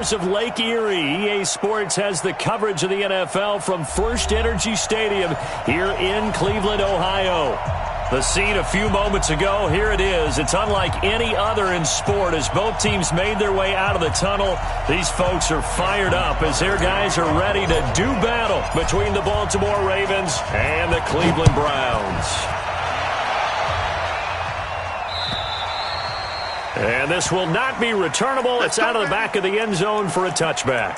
Of Lake Erie, EA Sports has the coverage of the NFL from First Energy Stadium here in Cleveland, Ohio. The scene a few moments ago, here it is. It's unlike any other in sport as both teams made their way out of the tunnel. These folks are fired up as their guys are ready to do battle between the Baltimore Ravens and the Cleveland Browns. And this will not be returnable. It's out of the back of the end zone for a touchback.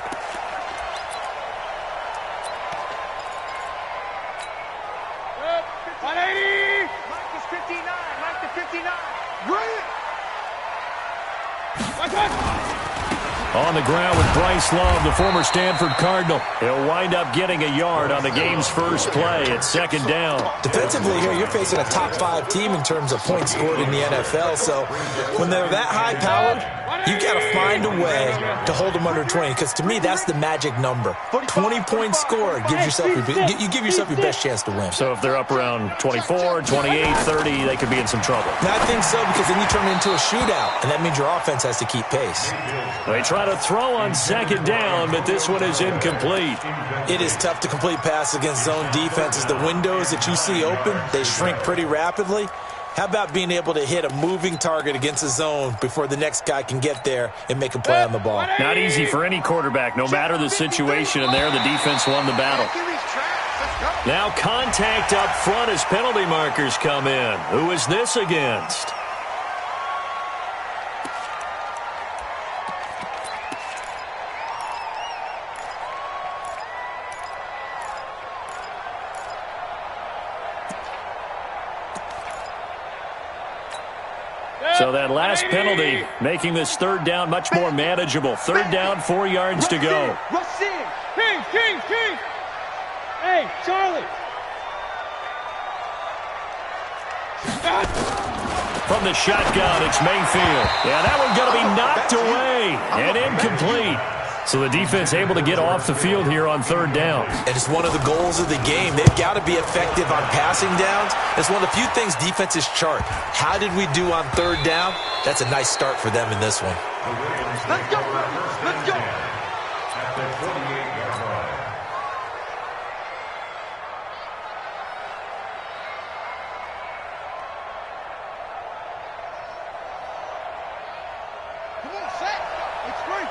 On the ground with Bryce Love, the former Stanford Cardinal. He'll wind up getting a yard on the game's first play at second down. Defensively here, you're facing a top 5 team in terms of points scored in the NFL. So when they're that high-powered, you got to find a way to hold them under 20. Because to me, that's the magic number. 20 points scored gives yourself you give yourself your best chance to win. So if they're up around 24, 28, 30, they could be in some trouble. Now, I think so, because then you turn it into a shootout, and that means your offense has to keep pace. They try to throw on second down, but this one is incomplete. It is tough to complete passes against zone defenses. The windows that you see open, they shrink pretty rapidly. How about being able to hit a moving target against a zone before the next guy can get there and make a play on the ball? Not easy for any quarterback, no matter the situation, and there the defense won the battle. Now contact up front as penalty markers come in. Who is this against? So that last penalty making this third down much more manageable. Third down, 4 yards to go. King. Hey, Charlie. From the shotgun, it's Mayfield. Yeah, that one going to be knocked away and incomplete. So the defense able to get off the field here on third down. And it's one of the goals of the game. They've got to be effective on passing downs. It's one of the few things defenses chart. How did we do on third down? That's a nice start for them in this one. Let's go, let's go. Come on, set. It's great.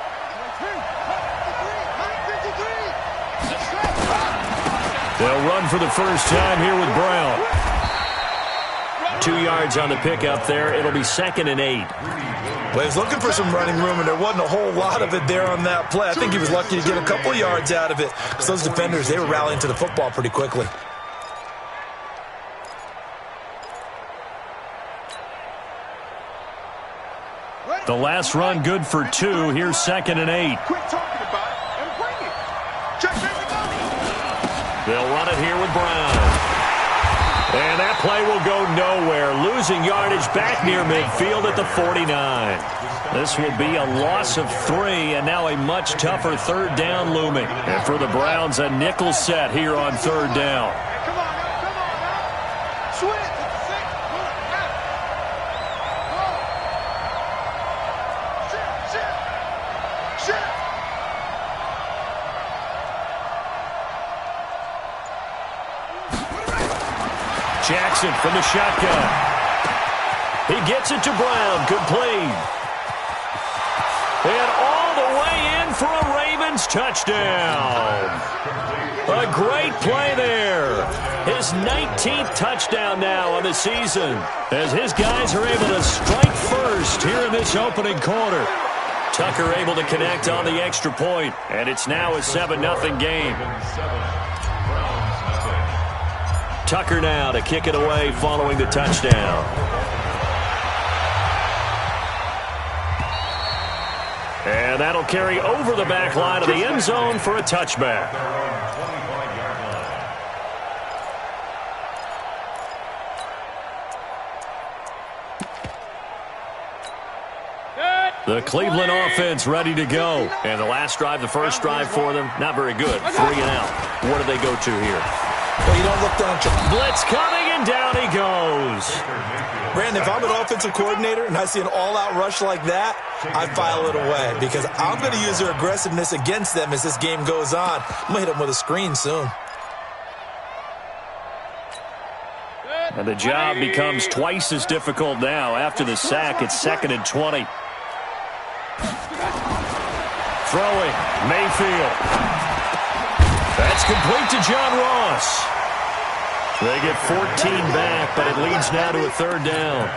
They'll run for the first time here with Brown. 2 yards on the pickup there. It'll be 2nd and 8. Well, he was looking for some running room, and there wasn't a whole lot of it there on that play. I think he was lucky to get a couple yards out of it because those defenders, they were rallying to the football pretty quickly. The last run good for 2. Here's 2nd and 8. Quit talking about it and bring it. Check it. They'll run it here with Brown. And that play will go nowhere. Losing yardage back near midfield at the 49. This will be a loss of 3, and now a much tougher third down looming. And for the Browns, a nickel set here on third down. Come on now. Switch. Jackson from the shotgun. He gets it to Brown. Complete. And all the way in for a Ravens touchdown. A great play there. His 19th touchdown now on the season as his guys are able to strike first here in this opening quarter. Tucker able to connect on the extra point, and it's now a 7-0 game. Tucker now to kick it away following the touchdown. And that'll carry over the back line of the end zone for a touchback. The Cleveland offense ready to go. And the last drive, the first drive for them, not very good. 3 and out. What do they go to here? Well, you don't look down. Blitz coming, and and down he goes. Brandon, if I'm an offensive coordinator and I see an all-out rush like that, I file it away because I'm going to use their aggressiveness against them as this game goes on. I'm going to hit them with a screen soon. And the job becomes twice as difficult now. After the sack, it's 2nd and 20. Throwing, Mayfield. That's complete to John Ross. They get 14 back, but it leads now to a 3rd down.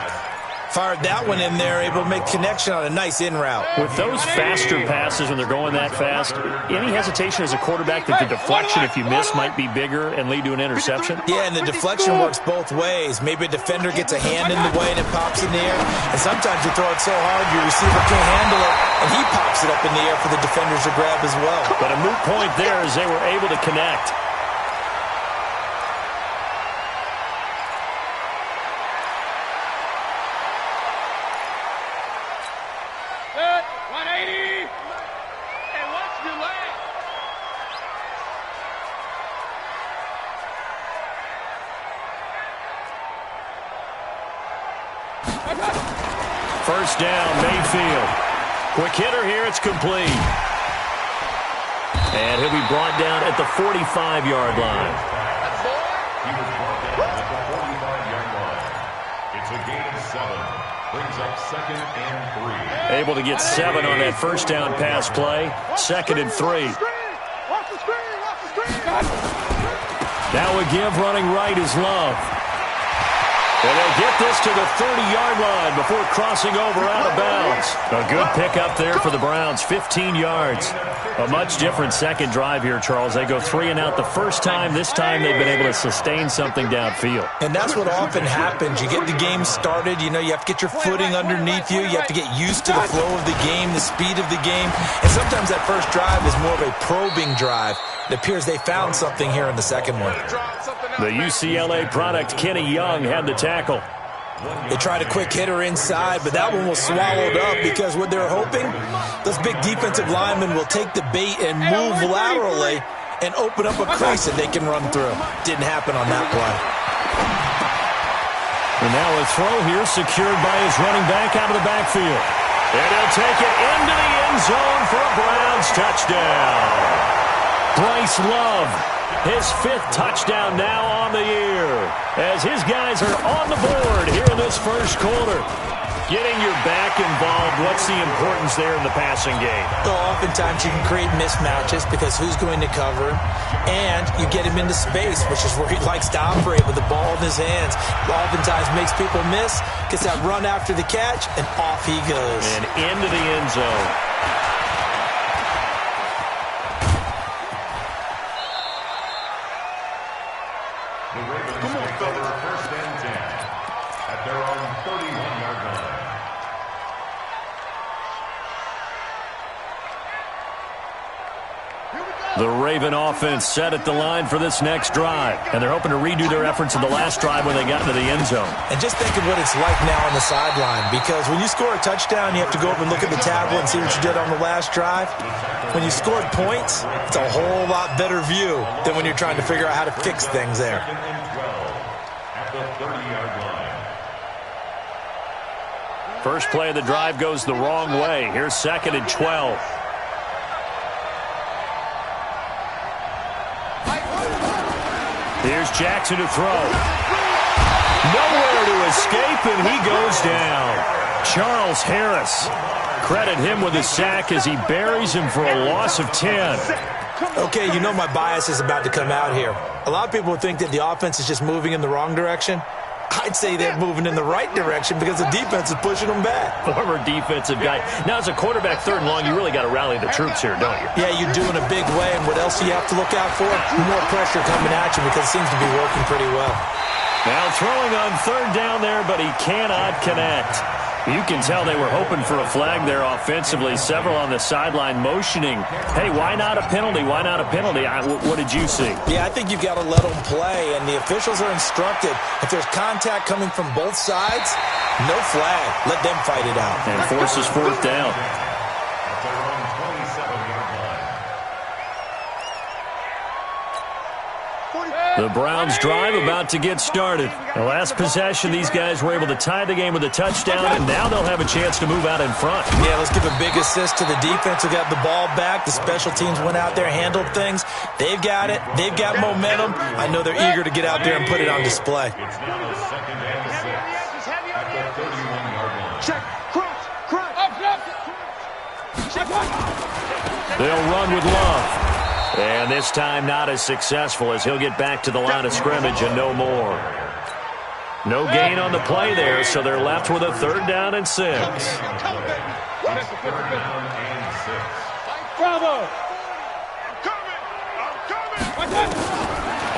Fired that one in there, able to make connection on a nice in route. With those faster passes when they're going that fast, any hesitation as a quarterback that the deflection, if you miss, might be bigger and lead to an interception? Yeah, and the deflection works both ways. Maybe a defender gets a hand in the way and it pops in the air. And sometimes you throw it so hard your receiver can't handle it, and he pops it up in the air for the defenders to grab as well. But a moot point there as they were able to connect. First down, Mayfield. Quick hitter here, it's complete. And he'll be brought down at the 45-yard line. He was brought down at the 45-yard line. It's a gain of 7. Brings up 2nd and 3. Able to get 7 on that first down pass play. 2nd and 3. Watch the screen! Watch the screen! Now a give running right is Love. And they'll get this to the 30-yard line before crossing over out of bounds. A good pickup there for the Browns, 15 yards. A much different second drive here, Charles. They go 3 and out the first time. This time they've been able to sustain something downfield. And that's what often happens. You get the game started. You know, you have to get your footing underneath you. You have to get used to the flow of the game, the speed of the game. And sometimes that first drive is more of a probing drive. It appears they found something here in the second one. The UCLA product, Kenny Young, had the tackle. They tried a quick hitter inside, but that one was swallowed up because what they're hoping, those big defensive linemen will take the bait and move laterally and open up a crease that they can run through. Didn't happen on that play. And now a throw here secured by his running back out of the backfield. And he'll take it into the end zone for a Browns touchdown. Bryce Love, his 5th touchdown now on the year, as his guys are on the board here in this first quarter. Getting your back involved, what's the importance there in the passing game? Well, oftentimes you can create mismatches because who's going to cover him, and you get him into space, which is where he likes to operate with the ball in his hands. Oftentimes makes people miss, gets that run after the catch, and off he goes. And into the end zone. The Ravens take over 1st and 10 at their own 31-yard line. The Raven offense set at the line for this next drive, and they're hoping to redo their efforts in the last drive when they got into the end zone. And just think of what it's like now on the sideline, because when you score a touchdown, you have to go up and look at the tablet and see what you did on the last drive. When you scored points, it's a whole lot better view than when you're trying to figure out how to fix things there. 2nd and 12 at the 30-yard line. First play of the drive goes the wrong way. Here's 2nd and 12. Here's Jackson to throw. Nowhere to escape, and he goes down. Charles Harris. Credit him with a sack as he buries him for a loss of 10. Okay, you know my bias is about to come out here. A lot of people think that the offense is just moving in the wrong direction. I'd say they're moving in the right direction because the defense is pushing them back. Former defensive guy. Now, as a quarterback, 3rd and long, you really got to rally the troops here, don't you? Yeah, you do in a big way. And what else do you have to look out for? More pressure coming at you because it seems to be working pretty well. Now throwing on 3rd down there, but he cannot connect. You can tell they were hoping for a flag there offensively. Several on the sideline motioning, hey, why not a penalty? Why not a penalty? What did you see? Yeah, I think you've got to let them play, and the officials are instructed. If there's contact coming from both sides, no flag. Let them fight it out. And forces 4th down. At their own 27-yard line. The Browns drive about to get started. The last possession, these guys were able to tie the game with a touchdown, and now they'll have a chance to move out in front. Yeah, let's give a big assist to the defense who got the ball back. The special teams went out there, handled things. They've got it. They've got momentum. I know they're eager to get out there and put it on display. It's now a 2nd and 6 at the 31-yard line. Check. Crunch. They'll run with Love. And this time not as successful as he'll get back to the line of scrimmage and no more. No gain on the play there, so they're left with a 3rd down and 6. It's 3rd down and 6. Bravo.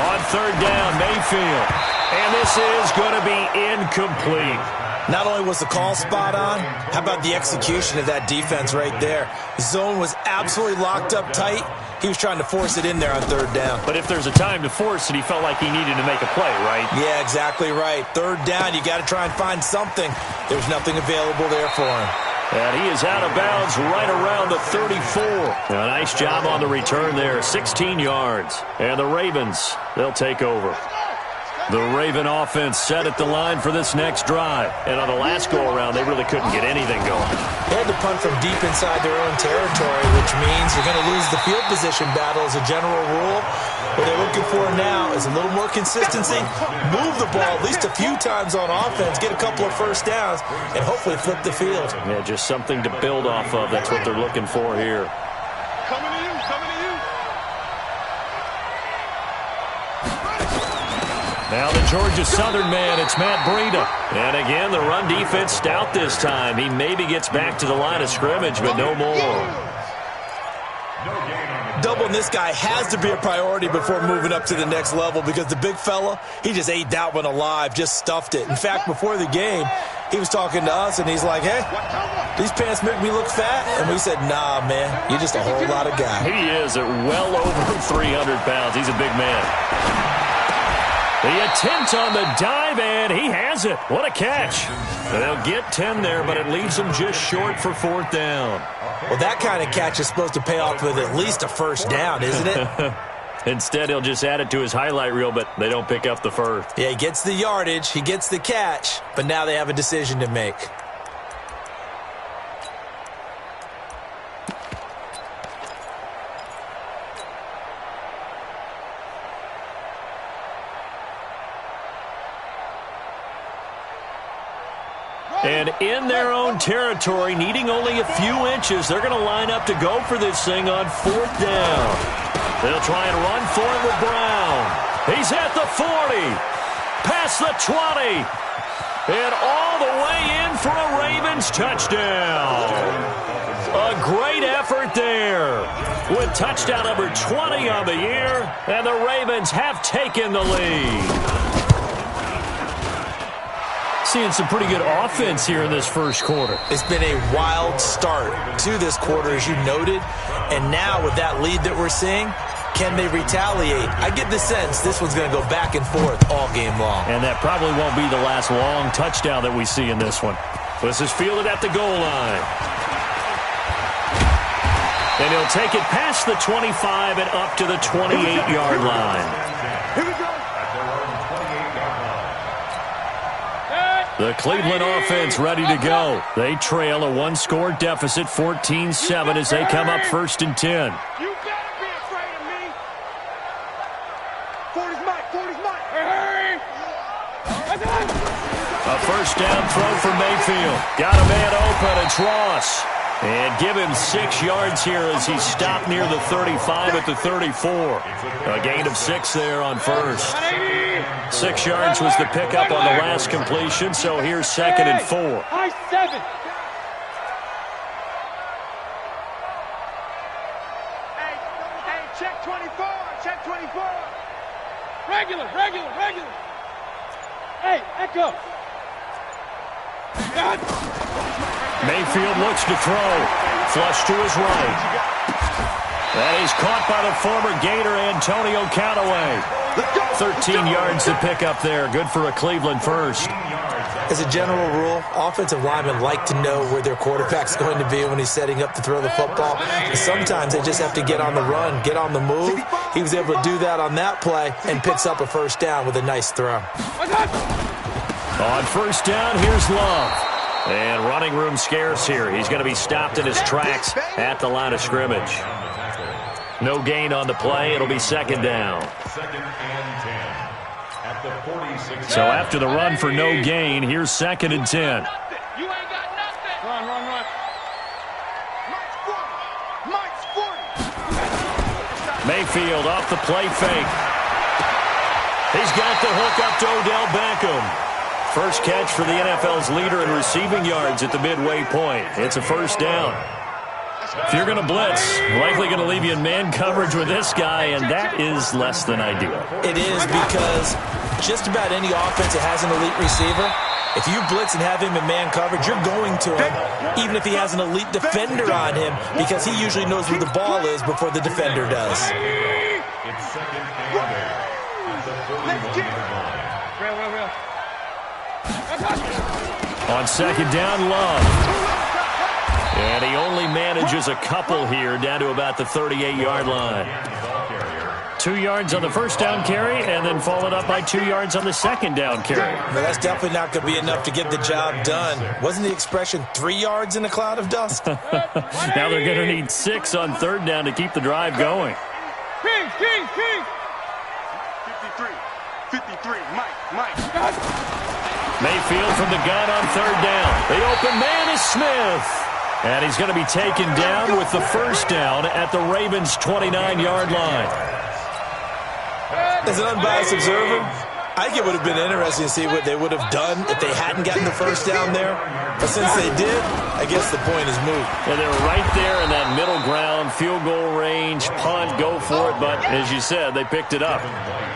On 3rd down, Mayfield. And this is going to be incomplete. Not only was the call spot on, how about the execution of that defense right there? The zone was absolutely locked up tight. He was trying to force it in there on 3rd down. But if there's a time to force it, he felt like he needed to make a play, right? Yeah, exactly right. 3rd down, you got to try and find something. There's nothing available there for him. And he is out of bounds right around the 34. A nice job on the return there, 16 yards. And the Ravens, they'll take over. The Raven offense set at the line for this next drive. And on the last go-around, they really couldn't get anything going. They had to punt from deep inside their own territory, which means you're going to lose the field position battle as a general rule. What they're looking for now is a little more consistency, move the ball at least a few times on offense, get a couple of 1st downs, and hopefully flip the field. Yeah, just something to build off of. That's what they're looking for here. Coming to you. Now the Georgia Southern man, it's Matt Breida. And again, the run defense stout this time. He maybe gets back to the line of scrimmage, but no more. Doubling this guy has to be a priority before moving up to the next level because the big fella, he just ate that one alive, just stuffed it. In fact, before the game, he was talking to us, and he's like, hey, these pants make me look fat? And we said, nah, man, you're just a whole lot of guy. He is at well over 300 pounds. He's a big man. The attempt on the dive, and he has it. What a catch. They'll get 10 there, but it leaves them just short for 4th down. Well, that kind of catch is supposed to pay off with at least a 1st down, isn't it? Instead, he'll just add it to his highlight reel, but they don't pick up the 1st. Yeah, he gets the yardage, he gets the catch, but now they have a decision to make. And in their own territory, needing only a few inches, they're going to line up to go for this thing on 4th down. They'll try and run for it with Brown. He's at the 40, past the 20, and all the way in for a Ravens touchdown. A great effort there with touchdown number 20 on the year, and the Ravens have taken the lead. Seeing some pretty good offense here in this first quarter. It's been a wild start to this quarter, as you noted. And now with that lead that we're seeing, can they retaliate? I get the sense this one's going to go back and forth all game long. And that probably won't be the last long touchdown that we see in this one. This is fielded at the goal line. And he'll take it past the 25 and up to the 28-yard line. Here we go. The Cleveland offense ready to go. They trail a 1-score deficit, 14-7, as they come up 1st and 10. You better be afraid of me. 40's mine. Hurry. A 1st down throw for Mayfield. Got a man open. It's Ross. And give him 6 yards here as he stopped near the 35 at the 34. A gain of 6 there on 1st. 6 yards was the pickup on the last completion, so here's 2nd and 4. High 7. Hey, check 24. Check 24. Regular. Hey, echo. Mayfield looks to throw. Flush to his right. That is caught by the former Gator Antonio Callaway. 13 yards to pick up there. Good for a Cleveland 1st. As a general rule, offensive linemen like to know where their quarterback's going to be when he's setting up to throw the football. But sometimes they just have to get on the run, get on the move. He was able to do that on that play and picks up a first down with a nice throw. On first down, here's Love. And running room scarce here. He's going to be stopped in his tracks at the line of scrimmage. No gain on the play. It'll be second down. Second and 10 at the 46. So after the run for no gain, here's second and 10. You ain't got nothing. Run. Mike's 40. Mayfield off the play fake. He's got the hook up to Odell Beckham. First catch for the NFL's leader in receiving yards at the midway point. It's a first down. If you're going to blitz, likely going to leave you in man coverage with this guy, and that is less than ideal. It is, because just about any offense that has an elite receiver, if you blitz and have him in man coverage, you're going to him, even if he has an elite defender on him, because he usually knows where the ball is before the defender does. It's second and 8 at the 41-yard line. On second down, Love. And he only manages a couple here, down to about the 38-yard line. 2 yards on the first down carry, and then followed up by 2 yards on the second down carry. But that's definitely not going to be enough to get the job done. Wasn't the expression 3 yards in a cloud of dust? Now they're going to need 6 on third down to keep the drive going. Kings. 53, Mike. Mayfield from the gun on third down. The open man is Smith. And he's going to be taken down with the first down at the Ravens' 29-yard line. As an unbiased observer, I think it would have been interesting to see what they would have done if they hadn't gotten the first down there. But since they did, I guess the point is moot. And they're right there in that middle ground, field goal range, punt, go for it. But as you said, they picked it up.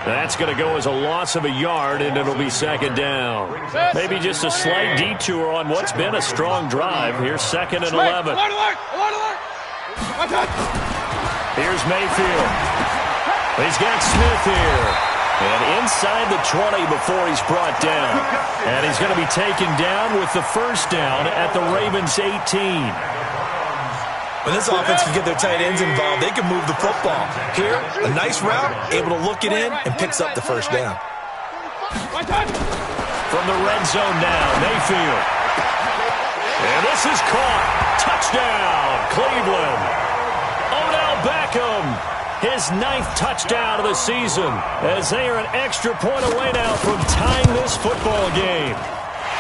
That's going to go as a loss of a yard, and it'll be second down. Maybe just a slight detour on what's been a strong drive. Here's second and 11. Here's Mayfield. He's got Smith here. And inside the 20 before he's brought down. And he's going to be taken down with the first down at the Ravens' 18. When this offense can get their tight ends involved, they can move the football. Here, a nice route, able to look it in, and picks up the first down. From the red zone now, Mayfield. And this is caught. Touchdown, Cleveland. Odell Beckham, his 9th touchdown of the season, as they are an extra point away now from tying this football game.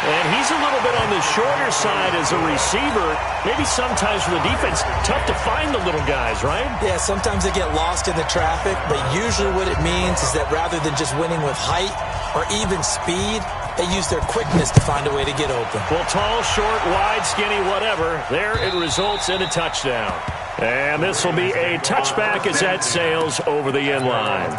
And he's a little bit on the shorter side as a receiver. Maybe sometimes for the defense, tough to find the little guys, right? Yeah, sometimes they get lost in the traffic, but usually what it means is that rather than just winning with height or even speed, they use their quickness to find a way to get open. Well, tall, short, wide, skinny, whatever, there it results in a touchdown. And this will be a touchback as that sails over the end line.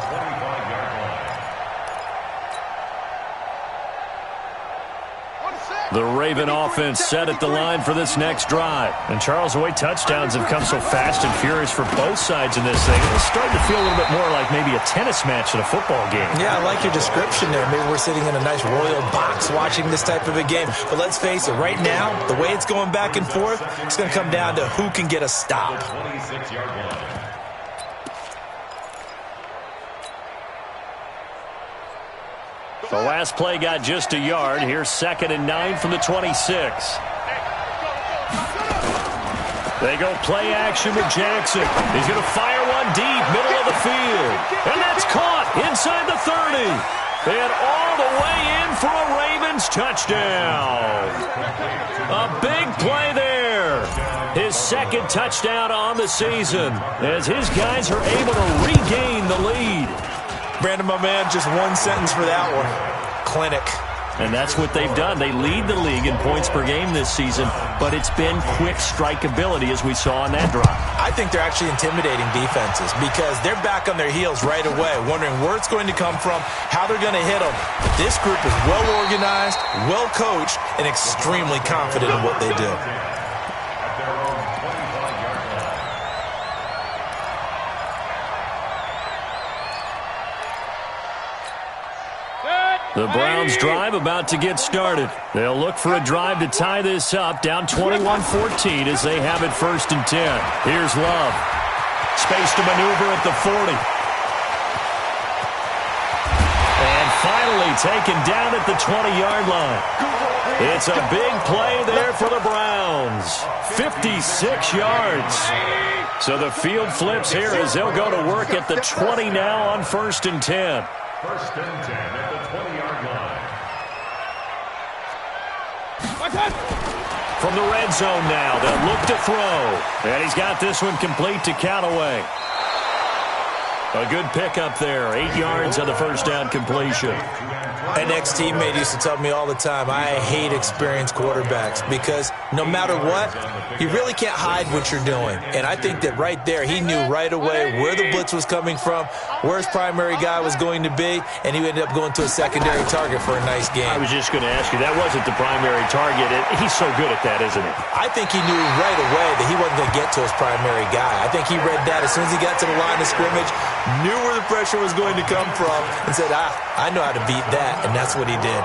The Raven offense set at the line for this next drive. And Charles, the way touchdowns have come so fast and furious for both sides in this thing, it's starting to feel a little bit more like maybe a tennis match than a football game. Yeah, I like your description there. Maybe we're sitting in a nice royal box watching this type of a game. But let's face it, right now, the way it's going back and forth, it's going to come down to who can get a stop. 26-yard line. The last play got just a yard. Here's second and 9 from the 26. They go play action with Jackson. He's going to fire one deep, middle of the field. And that's caught inside the 30. And all the way in for a Ravens touchdown. A big play there. His second touchdown on the season as his guys are able to regain the lead. Brandon, my man, just one sentence for that one. Clinic. And that's what they've done. They lead the league in points per game this season, but it's been quick strikeability as we saw on that drive. I think they're actually intimidating defenses because they're back on their heels right away, wondering where it's going to come from, how they're going to hit them. This group is well organized, well coached, and extremely confident in what they do. The Browns drive about to get started. They'll look for a drive to tie this up, down 21-14 as they have it 1st and 10. Here's Love. Space to maneuver at the 40. And finally taken down at the 20-yard line. It's a big play there for the Browns. 56 yards. So the field flips here as they'll go to work at the 20 now on 1st and 10. 1st and 10 at the 20-yard line. From the red zone now, they'll look to throw. And he's got this one complete to Callaway. A good pickup there. 8 yards on the first down completion. An ex-teammate used to tell me all the time, I hate experienced quarterbacks because no matter what, you really can't hide what you're doing. And I think that right there, he knew right away where the blitz was coming from, where his primary guy was going to be, and he ended up going to a secondary target for a nice game. I was just going to ask you, that wasn't the primary target. He's so good at that, isn't he? I think he knew right away that he wasn't going to get to his primary guy. I think he read that as soon as he got to the line of scrimmage, knew where the pressure was going to come from, and said, I know how to beat that. And that's what he did.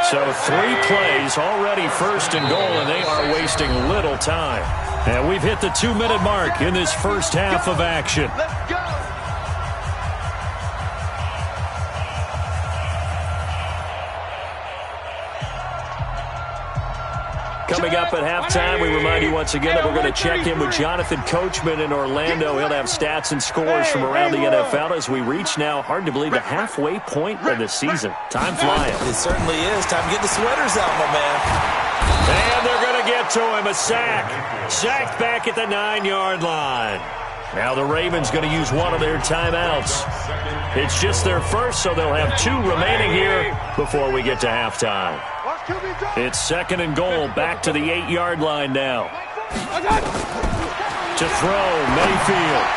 So 3 plays already 1st and goal, and they are wasting little time. And we've hit the 2-minute mark in this first half of action. Let's go. Coming up at halftime, we remind you once again that we're going to check in with Jonathan Coachman in Orlando. He'll have stats and scores from around the NFL as we reach now, hard to believe, the halfway point of the season. Time flying. It certainly is. Time to get the sweaters out, my man. And they're going to get to him. A sack. Sacked back at the 9-yard line. Now the Ravens going to use one of their timeouts. It's just their first, so they'll have 2 remaining here before we get to halftime. It's 2nd and goal, back to the 8-yard line now. To throw, Mayfield.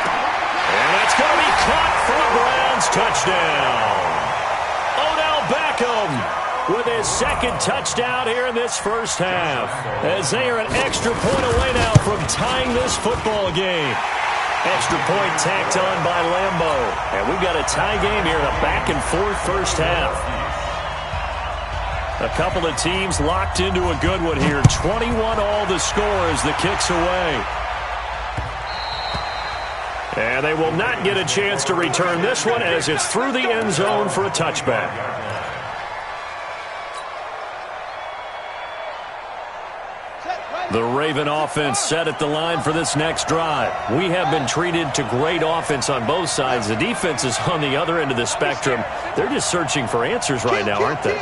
And that's going to be caught for a Browns touchdown. Odell Beckham with his 2nd touchdown here in this first half, as they are an extra point away now from tying this football game. Extra point tacked on by Lambeau. And we've got a tie game here in a back-and-forth first half. A couple of teams locked into a good one here. 21-all the score as the kick's away. And they will not get a chance to return this one as it's through the end zone for a touchback. The Raven offense set at the line for this next drive. We have been treated to great offense on both sides. The defense is on the other end of the spectrum. They're just searching for answers right now, aren't they?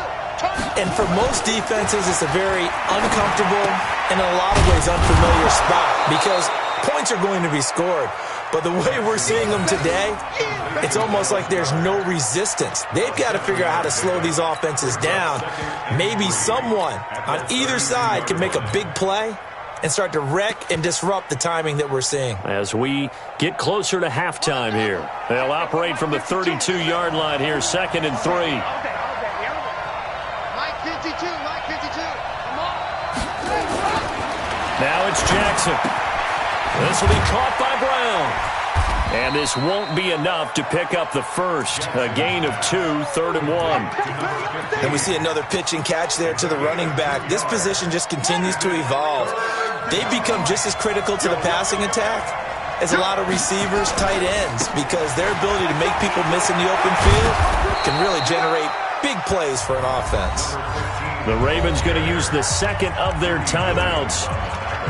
And for most defenses, it's a very uncomfortable and in a lot of ways unfamiliar spot because points are going to be scored. But the way we're seeing them today, it's almost like there's no resistance. They've got to figure out how to slow these offenses down. Maybe someone on either side can make a big play and start to wreck and disrupt the timing that we're seeing. As we get closer to halftime here, they'll operate from the 32-yard line here, 2nd and 3. Now it's Jackson. This will be caught by Brown. And this won't be enough to pick up the first. A gain of 2, 3rd and 1. And we see another pitch and catch there to the running back. This position just continues to evolve. They've become just as critical to the passing attack as a lot of receivers, tight ends, because their ability to make people miss in the open field can really generate big plays for an offense. The Ravens going to use the 2nd of their timeouts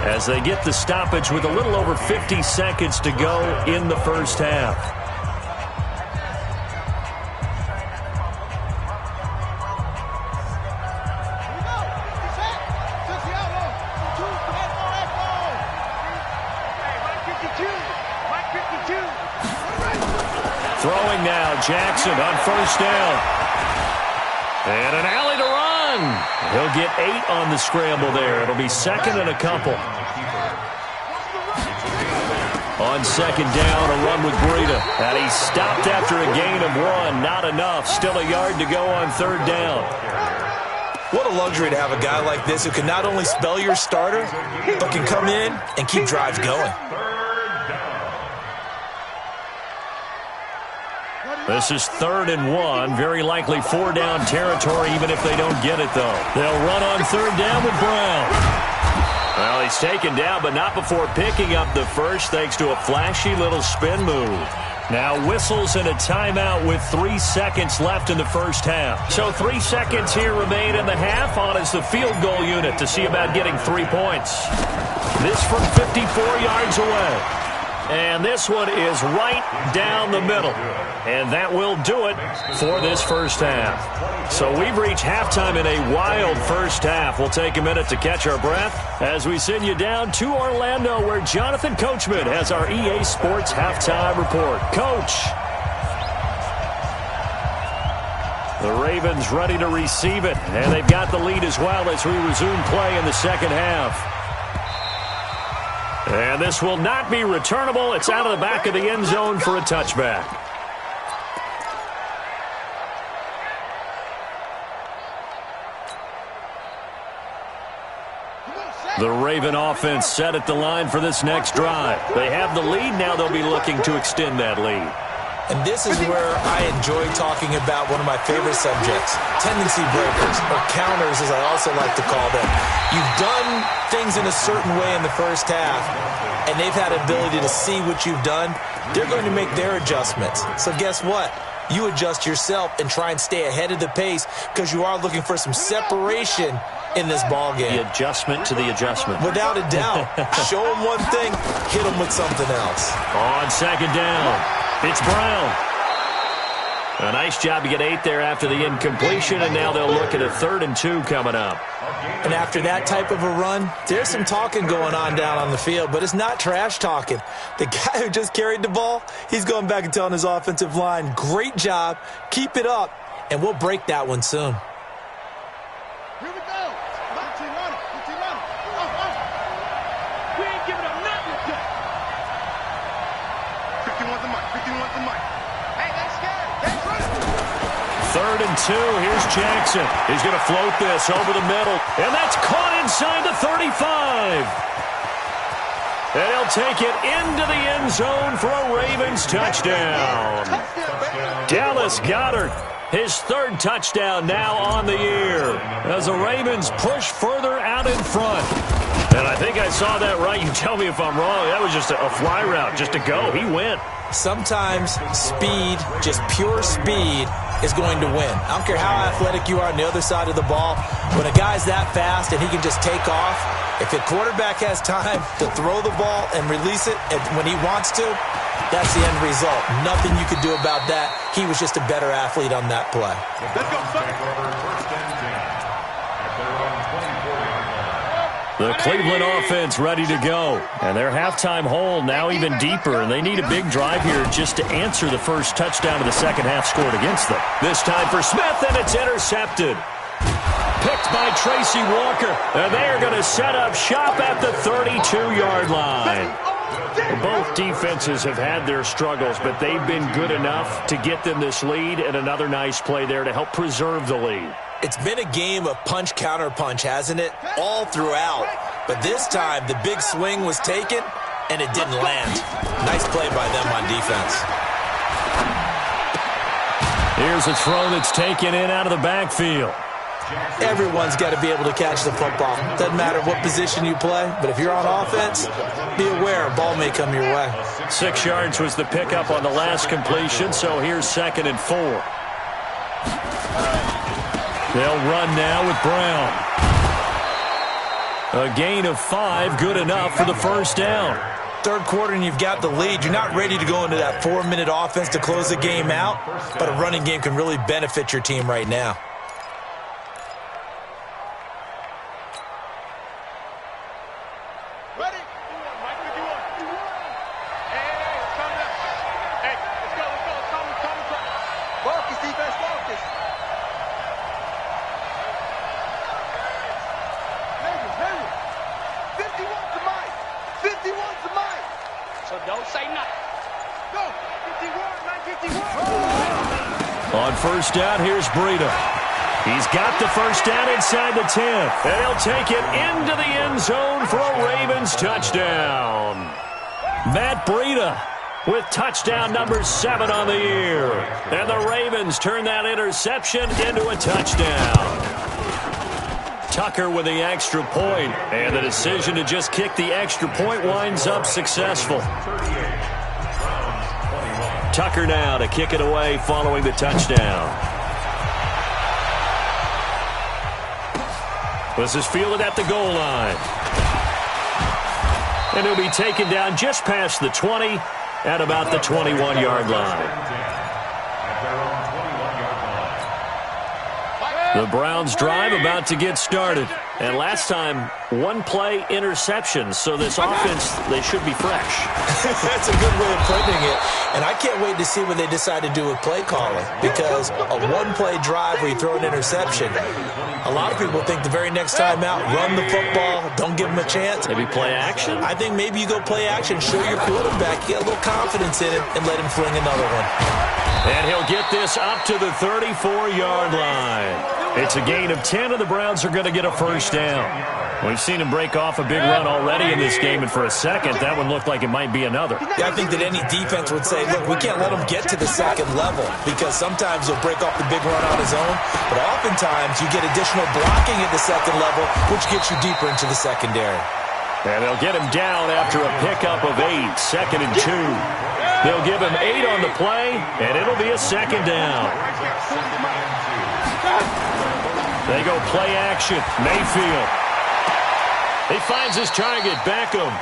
as they get the stoppage with a little over 50 seconds to go in the first half. Throwing now, Jackson on 1st down. And an alley to run. He'll get 8 on the scramble there. It'll be 2nd and a couple. On 2nd down, a run with Breida. And he stopped after a gain of 1. Not enough. Still a yard to go on 3rd down. What a luxury to have a guy like this who can not only spell your starter, but can come in and keep drives going. This is 3rd and 1. Very likely 4-down territory, even if they don't get it, though. They'll run on 3rd down with Brown. Well, he's taken down, but not before picking up the first, thanks to a flashy little spin move. Now whistles and a timeout with 3 seconds left in the first half. So 3 seconds here remain in the half. On is the field goal unit to see about getting 3 points. This from 54 yards away. And this one is right down the middle. And that will do it for this first half. So we've reached halftime in a wild first half. We'll take a minute to catch our breath as we send you down to Orlando, where Jonathan Coachman has our EA Sports Halftime Report. Coach. The Ravens ready to receive it. And they've got the lead as well as we resume play in the second half. And this will not be returnable. It's out of the back of the end zone for a touchback. The Raven offense set at the line for this next drive. They have the lead. Now they'll be looking to extend that lead. And this is where I enjoy talking about one of my favorite subjects, tendency breakers, or counters as I also like to call them. You've done things in a certain way in the first half, and they've had ability to see what you've done. They're going to make their adjustments. So guess what? You adjust yourself and try and stay ahead of the pace because you are looking for some separation in this ball game. The adjustment to the adjustment. Without a doubt. Show them one thing, hit them with something else. On second down. It's Brown. A nice job to get 8 there after the incompletion, and now they'll look at a 3rd and 2 coming up. And after that type of a run, there's some talking going on down on the field, but it's not trash talking. The guy who just carried the ball, he's going back and telling his offensive line, great job, keep it up, and we'll break that one soon. Here we go. 15 on it. 15 on it. We ain't giving up nothing yet. 51's the mic. 51's the mic. Hey, that's scared. That's right. 3rd and 2. Here's Jackson. He's going to float this over the middle. And that's caught inside the 35. And he'll take it into the end zone for a Ravens touchdown. Dallas Goedert, his 3rd touchdown now on the year as the Ravens push further out in front. And I think I saw that right. You tell me if I'm wrong. That was just a fly route, just to go. He went. Sometimes speed, just pure speed, is going to win. I don't care how athletic you are on the other side of the ball. When a guy's that fast and he can just take off, if the quarterback has time to throw the ball and release it when he wants to, that's the end result. Nothing you could do about that. He was just a better athlete on that play. Let's go, son. The Cleveland offense ready to go. And their halftime hole now even deeper. And they need a big drive here just to answer the first touchdown of the second half scored against them. This time for Smith, and it's intercepted. Picked by Tracy Walker. And they are going to set up shop at the 32-yard line. Both defenses have had their struggles, but they've been good enough to get them this lead, and another nice play there to help preserve the lead. It's been a game of punch-counter-punch, hasn't it? All throughout. But this time, the big swing was taken, and it didn't land. Nice play by them on defense. Here's a throw that's taken in out of the backfield. Everyone's got to be able to catch the football. Doesn't matter what position you play, but if you're on offense, be aware a ball may come your way. 6 yards was the pickup on the last completion, so here's 2nd and 4. They'll run now with Brown. A gain of 5, good enough for the first down. Third quarter and you've got the lead. You're not ready to go into that 4-minute offense to close the game out, but a running game can really benefit your team right now. Ready? Mike, 51. Hey, calm down. Hey, let's go. Calm. Focus, defense, focus. Hey. 51's the mic. 51's the mic. So don't say nothing. Go. 51, 951. On first down, here's Breida. He's got the first down inside the 10. And he'll take it into the end zone for a Ravens touchdown. Matt Breida with touchdown number 7 on the year. And the Ravens turn that interception into a touchdown. Tucker with the extra point, and the decision to just kick the extra point winds up successful. Tucker now to kick it away following the touchdown. This is fielded at the goal line. And he'll be taken down just past the 20 at about the 21-yard line. The Browns drive about to get started. And last time, one-play interception. So this offense, they should be fresh. That's a good way of putting it. And I can't wait to see what they decide to do with play calling. Because a one-play drive where you throw an interception, a lot of people think the very next time out, run the football, don't give them a chance. Maybe play action? I think maybe you go play action, show your quarterback, get a little confidence in him, and let him fling another one. And he'll get this up to the 34-yard line. It's a gain of 10, and the Browns are going to get a first down. We've seen him break off a big run already in this game, and for a second, that one looked like it might be another. Yeah, I think that any defense would say, look, we can't let him get to the second level because sometimes he'll break off the big run on his own, but oftentimes you get additional blocking at the second level, which gets you deeper into the secondary. And they'll get him down after a pickup of 8, 2nd and 2. They'll give him 8 on the play, and it'll be a second down. They go play action. Mayfield. He finds his target, Beckham.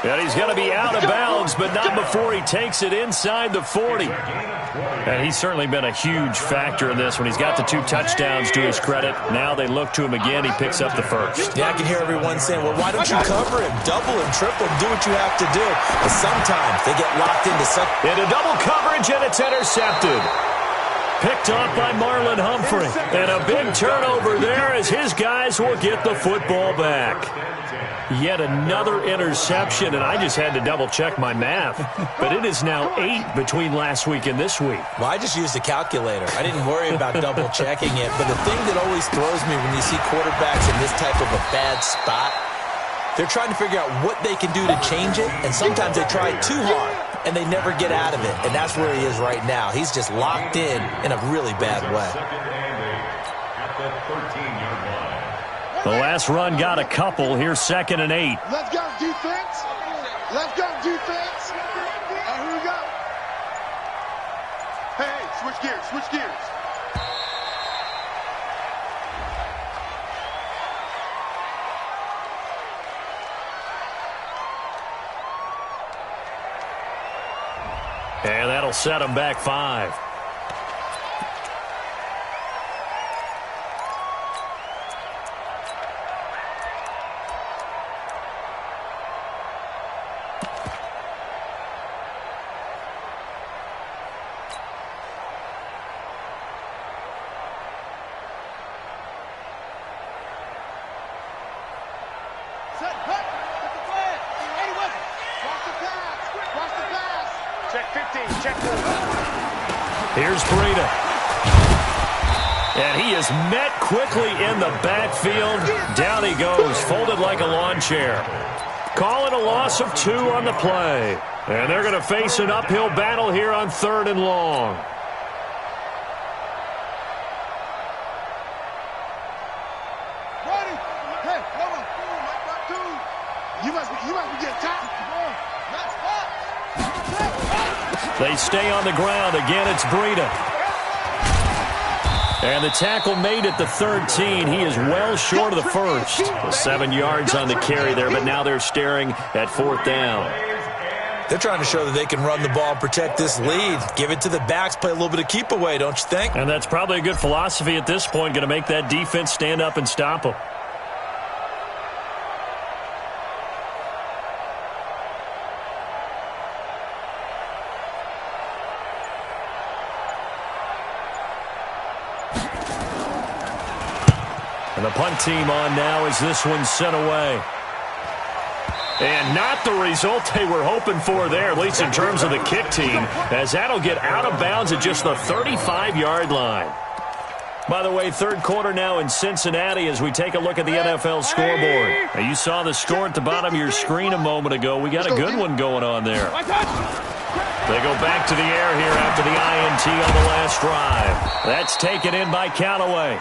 And he's going to be out of bounds, but not before he takes it inside the 40. And he's certainly been a huge factor in this when he's got the 2 touchdowns to his credit. Now they look to him again. He picks up the first. Yeah, I can hear everyone saying, well, why don't you cover him? Double him, triple him, do what you have to do. But sometimes they get locked into something. Into double coverage, and it's intercepted. Picked off by Marlon Humphrey. And a big turnover there as his guys will get the football back. Yet another interception, and I just had to double-check my math. But it is now 8 between last week and this week. Well, I just used a calculator. I didn't worry about double-checking it. But the thing that always throws me when you see quarterbacks in this type of a bad spot, they're trying to figure out what they can do to change it, and sometimes they try too hard, and they never get out of it. And that's where he is right now. He's just locked in a really bad way. The last run got a couple. Here's 2nd and 8. Let's go, defense. Let's go, defense. And here we go. Hey, switch gears, switch gears. And that'll set him back 5. Here's Breida. And he is met quickly in the backfield. Down he goes, folded like a lawn chair. Calling a loss of 2 on the play. And they're going to face an uphill battle here on 3rd and long. Hey, hold on. You must be getting tired. They stay on the ground. Again, it's Breida. And the tackle made at the 13. He is well short of the first. 7 yards on the carry there, but now they're staring at 4th down. They're trying to show that they can run the ball, protect this lead. Give it to the backs, play a little bit of keep away, don't you think? And that's probably a good philosophy at this point, going to make that defense stand up and stop them. And the punt team on now as this one's sent away. And not the result they were hoping for there, at least in terms of the kick team, as that'll get out of bounds at just the 35-yard line. By the way, 3rd quarter now in Cincinnati as we take a look at the NFL scoreboard. Now, you saw the score at the bottom of your screen a moment ago. We got a good one going on there. They go back to the air here after the INT on the last drive. That's taken in by Callaway.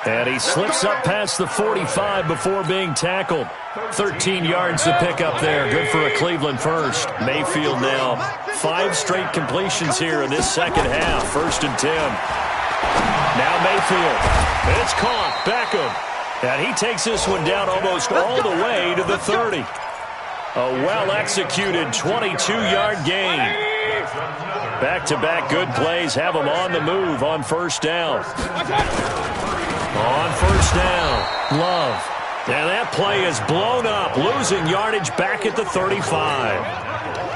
And he slips up past the 45 before being tackled. 13 yards to pick up there. Good for a Cleveland first. Mayfield now 5 straight completions here in this second half. 1st and 10. Now Mayfield. It's caught. Beckham. And he takes this one down almost all the way to the 30. A well-executed 22-yard gain. Back-to-back good plays have him on the move on 1st down. On 1st down, Love. And that play is blown up, losing yardage back at the 35.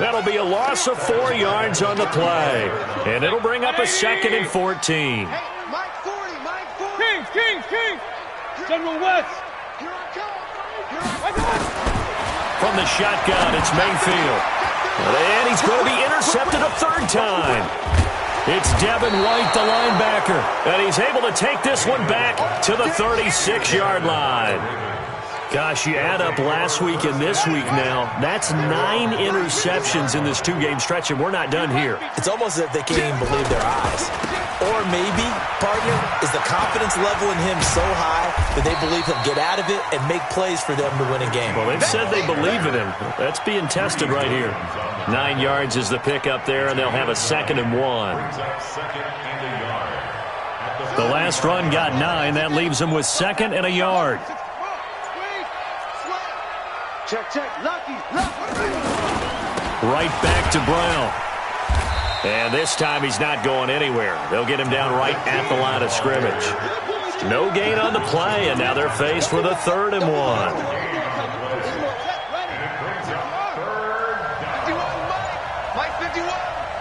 That'll be a loss of 4 yards on the play. And it'll bring up a 2nd and 14. King! General West! From the shotgun, it's Mayfield. And he's going to be intercepted a 3rd time. It's Devin White, the linebacker, and he's able to take this one back to the 36-yard line. Gosh, you add up last week and this week now, that's 9 interceptions in this 2-game stretch, and we're not done here. It's almost as if they can't even believe their eyes. Or maybe, partner, is the confidence level in him so high that they believe he'll get out of it and make plays for them to win a game. Well, they've said they believe in him. That's being tested right here. 9 yards is the pickup there, and they'll have a 2nd and 1. The last run got 9. That leaves them with 2nd and a yard. Check. Lucky. Right back to Brown. And this time he's not going anywhere. They'll get him down right at the line of scrimmage. No gain on the play, and now they're faced with a 3rd and 1. Mike 51.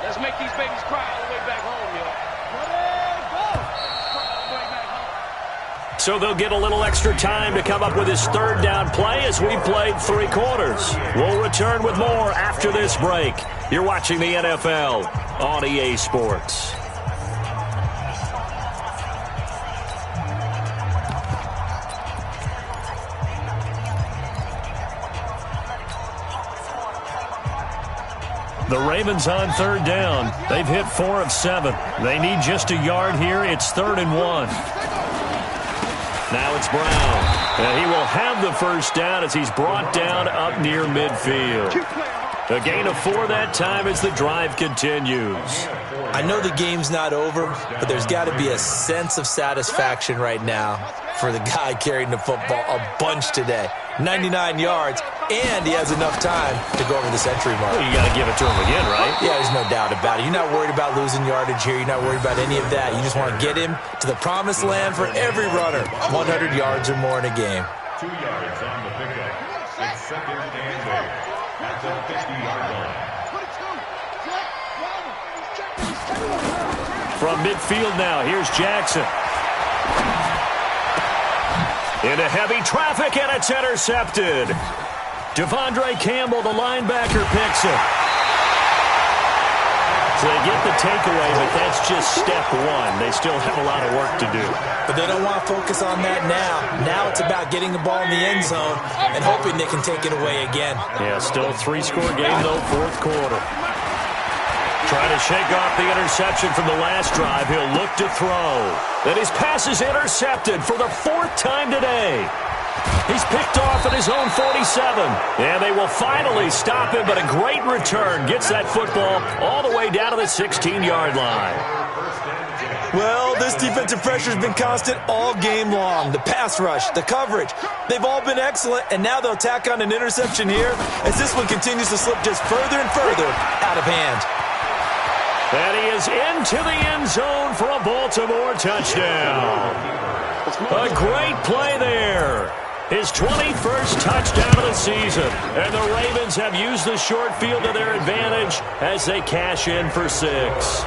Let's make these babies cry all the way back home, yo. So they'll get a little extra time to come up with his 3rd down play as we played 3 quarters. We'll return with more after this break. You're watching the NFL on EA Sports. The Ravens on 3rd down. They've hit 4 of 7. They need just a yard here. It's 3rd and 1. Now it's Brown. And he will have the 1st down as he's brought down up near midfield. A gain of 4 that time as the drive continues. I know the game's not over, but there's got to be a sense of satisfaction right now for the guy carrying the football a bunch today. 99 yards, and he has enough time to go over the century mark. Well, you got to give it to him again, right? Yeah, there's no doubt about it. You're not worried about losing yardage here. You're not worried about any of that. You just want to get him to the promised land for every runner. 100 yards or more in a game. 2 yards on the pickup. It's 2nd and 8 at the 50-yard line. From midfield now, here's Jackson. Into heavy traffic, and it's intercepted. Devondre Campbell, the linebacker, picks it. So they get the takeaway, but that's just step 1. They still have a lot of work to do. But they don't want to focus on that now. Now it's about getting the ball in the end zone and hoping they can take it away again. Yeah, still a 3-score game, though, 4th quarter. Trying to shake off the interception from the last drive. He'll look to throw. And his pass is intercepted for the 4th time today. He's picked off at his own 47. And they will finally stop him, but a great return gets that football all the way down to the 16-yard line. Well, this defensive pressure has been constant all game long. The pass rush, the coverage, they've all been excellent, and now they'll tack on an interception here as this one continues to slip just further and further out of hand. And he is into the end zone for a Baltimore touchdown. A great play there. His 21st touchdown of the season. And the Ravens have used the short field to their advantage as they cash in for 6.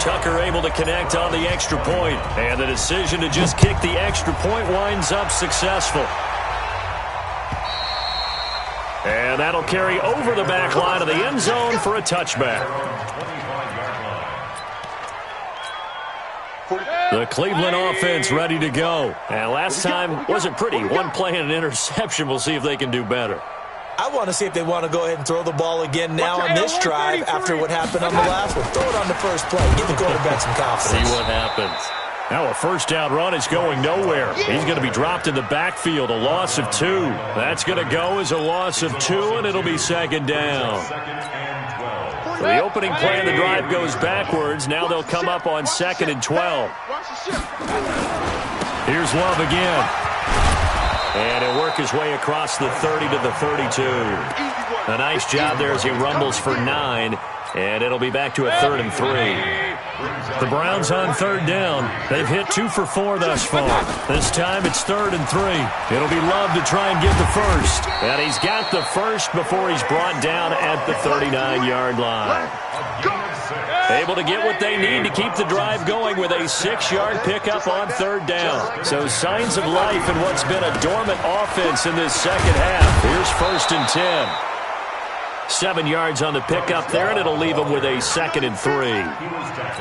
Tucker able to connect on the extra point. And the decision to just kick the extra point winds up successful. And that'll carry over the back line of the end zone for a touchback. The Cleveland offense ready to go. And last time wasn't pretty. One play and an interception. We'll see if they can do better. I want to see if they want to go ahead and throw the ball again now on this drive after what happened on the last one. Throw it on the first play. Give the quarterback some confidence. See what happens. Now a first down run is going nowhere. He's going to be dropped in the backfield, a loss of 2. That's going to go as a loss of 2, and it'll be second down. So the opening play of the drive goes backwards. Now they'll come up on 2nd and 12. Here's Love again. And he'll work his way across the 30 to the 32. A nice job there as he rumbles for 9. And it'll be back to a 3rd and 3. The Browns on 3rd down. They've hit 2 for 4 thus far. This time it's 3rd and 3. It'll be Love to try and get the first. And he's got the first before he's brought down at the 39-yard line. Able to get what they need to keep the drive going with a 6-yard pickup on 3rd down. So signs of life in what's been a dormant offense in this second half. Here's 1st and 10. 7 yards on the pickup there, and it'll leave them with a 2nd and 3.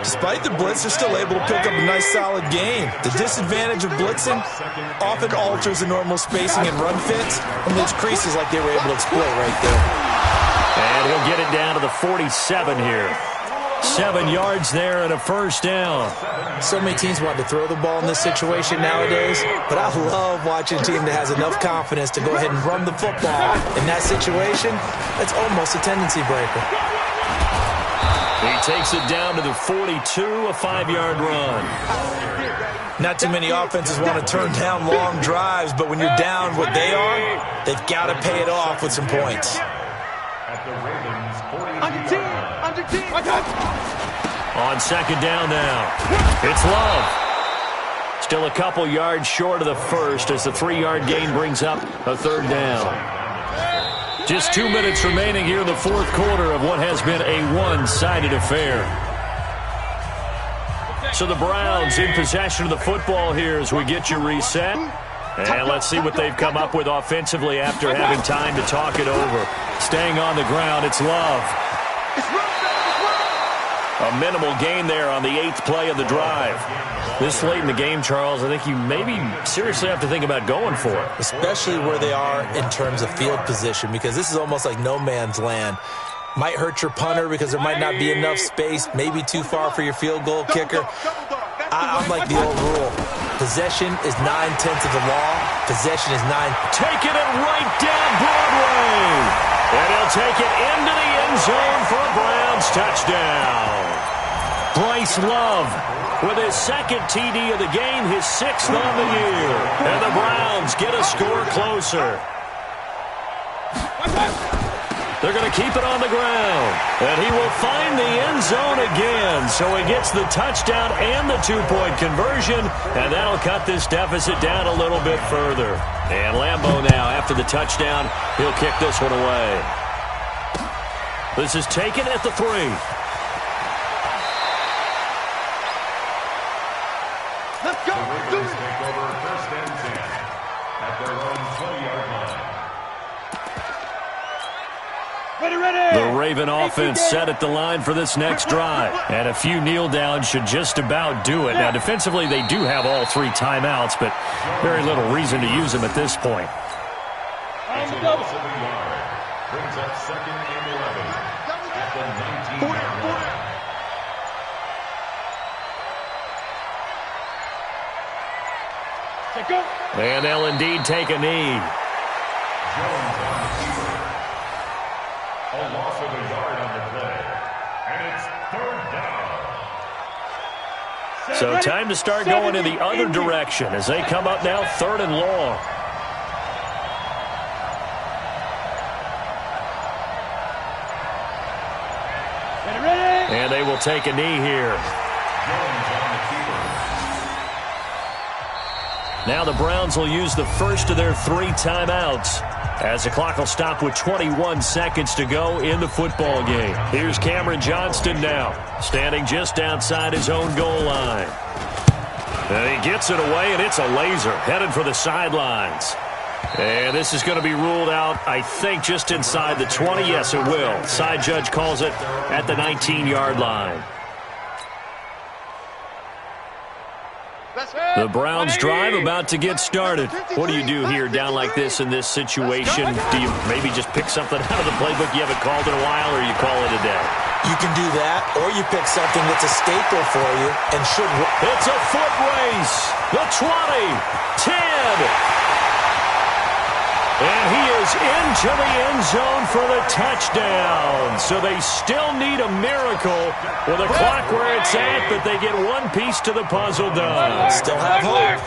Despite the blitz, they're still able to pick up a nice, solid gain. The disadvantage of blitzing often alters the normal spacing and run fits, and those creases like they were able to exploit right there. And he'll get it down to the 47 here. 7 yards there and a first down. So many teams want to throw the ball in this situation nowadays, but I love watching a team that has enough confidence to go ahead and run the football. In that situation, it's almost a tendency breaker. He takes it down to the 42, a 5-yard run. Not too many offenses want to turn down long drives, but when you're down what they are, they've got to pay it off with some points. At the Ravens 40. Under 10. On 2nd down now, it's Love. Still a couple yards short of the first as the 3-yard gain brings up a 3rd down. Just 2 minutes remaining here in the 4th quarter of what has been a one-sided affair. So the Browns in possession of the football here as we get you reset. And let's see what they've come up with offensively after having time to talk it over. Staying on the ground, it's Love. A minimal gain there on the 8th play of the drive. This late in the game, Charles, I think you maybe seriously have to think about going for it. Especially where they are in terms of field position, because this is almost like no man's land. Might hurt your punter because there might not be enough space, maybe too far for your field goal kicker. I'm like the old rule. Possession is 9/10 of the law. Possession is 9. Taking it right down Broadway. And he'll take it into the end zone for a Browns touchdown. Bryce Love with his 2nd TD of the game, his 6th on the year. And the Browns get a score closer. They're going to keep it on the ground. And he will find the end zone again. So he gets the touchdown and the 2-point conversion. And that'll cut this deficit down a little bit further. And Lambeau now, after the touchdown, he'll kick this one away. This is taken at the 3. Let's go. The Ravens take over 1st and 10 at their own 20-yard line. The Raven offense set at the line for this next drive. And a few kneel downs should just about do it. Now, defensively, they do have all 3 timeouts, but very little reason to use them at this point. It's a loss of a yard. Brings up 2nd and 11 at the 19-yard line. And they'll indeed take a knee. Jones on the keeper. A loss of a yard on the play. And it's 3rd down. So time to start going in the other direction as they come up now 3rd and long. And they will take a knee here. Jones on the keeper. Now the Browns will use the first of their 3 timeouts as the clock will stop with 21 seconds to go in the football game. Here's Cameron Johnston now, standing just outside his own goal line. And he gets it away, and it's a laser headed for the sidelines. And this is going to be ruled out, I think, just inside the 20. Yes, it will. Side judge calls it at the 19-yard line. The Browns drive about to get started. What do you do here down like this in this situation? Do you maybe just pick something out of the playbook you haven't called in a while, or you call it a day? You can do that, or you pick something that's a staple for you and should work. It's a foot race. The 20, 10. And he is into the end zone for the touchdown. So they still need a miracle with a clock where it's at, but they get one piece to the puzzle done. Still have hope.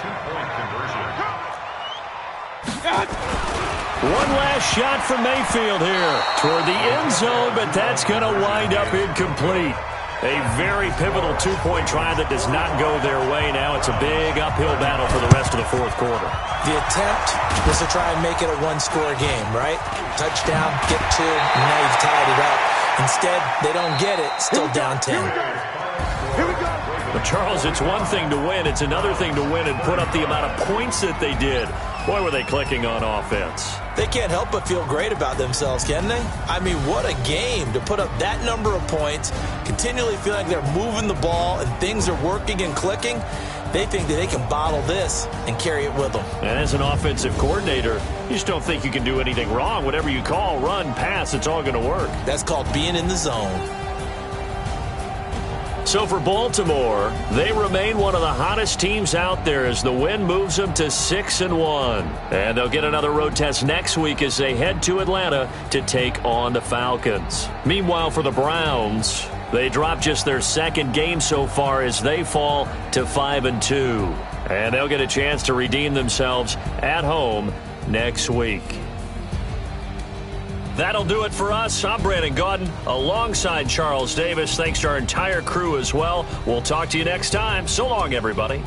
One last shot from Mayfield here toward the end zone, but that's going to wind up incomplete. A very pivotal two-point try that does not go their way. Now it's a big uphill battle for the rest of the fourth quarter. The attempt was to try and make it a one-score game, right? Touchdown, get two, and now you've tied it up. Instead, they don't get it, still down 10. Here we go. But, Charles, it's one thing to win. It's another thing to win and put up the amount of points that they did. Boy, were they clicking on offense. They can't help but feel great about themselves, can they? I mean, what a game to put up that number of points, continually feeling like they're moving the ball and things are working and clicking. They think that they can bottle this and carry it with them. And as an offensive coordinator, you just don't think you can do anything wrong. Whatever you call, run, pass, it's all going to work. That's called being in the zone. So for Baltimore, they remain one of the hottest teams out there as the win moves them to 6-1. And they'll get another road test next week as they head to Atlanta to take on the Falcons. Meanwhile, for the Browns, they drop just their second game so far as they fall to 5-2. And they'll get a chance to redeem themselves at home next week. That'll do it for us. I'm Brandon Gaudin alongside Charles Davis. Thanks to our entire crew as well. We'll talk to you next time. So long, everybody.